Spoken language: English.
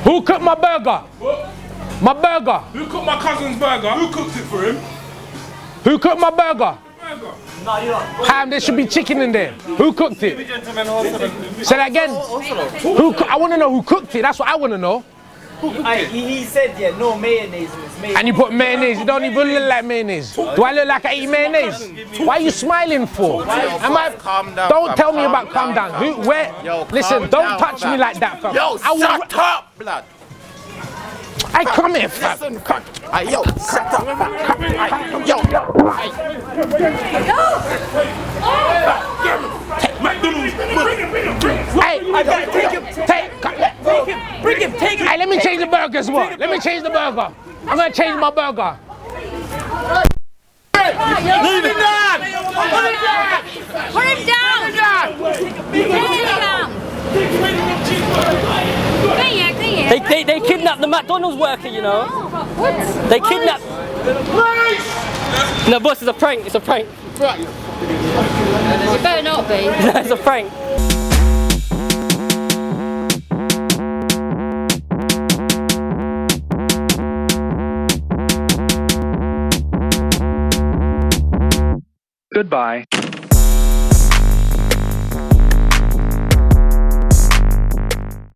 Who cooked my burger? What? My burger. Who cooked my cousin's burger? Who cooked it for him? Who cooked my burger? Burger. Ham, there should be chicken in there. Who cooked it? Say that again. I want to know who cooked it. That's what I want to know. He said, yeah, no mayonnaise in his mayonnaise. And you put mayonnaise. You don't even look like mayonnaise. Do I look like I eat mayonnaise? Why are you smiling for? Calm down. Don't tell me about calm down. Who? Where? Listen, don't touch me like that, fam. Yo, shut up, blood. I come here, fam. Listen, yo, shut up. Yo. Take him. Hey, let me change the burger as well. Let me change the burger. I'm gonna change my burger. Leave it down. Put him down. They kidnapped the McDonald's worker, you know. What? They kidnapped. No, boss, it's a prank. It's a prank. You better not be. No, it's a prank. Goodbye.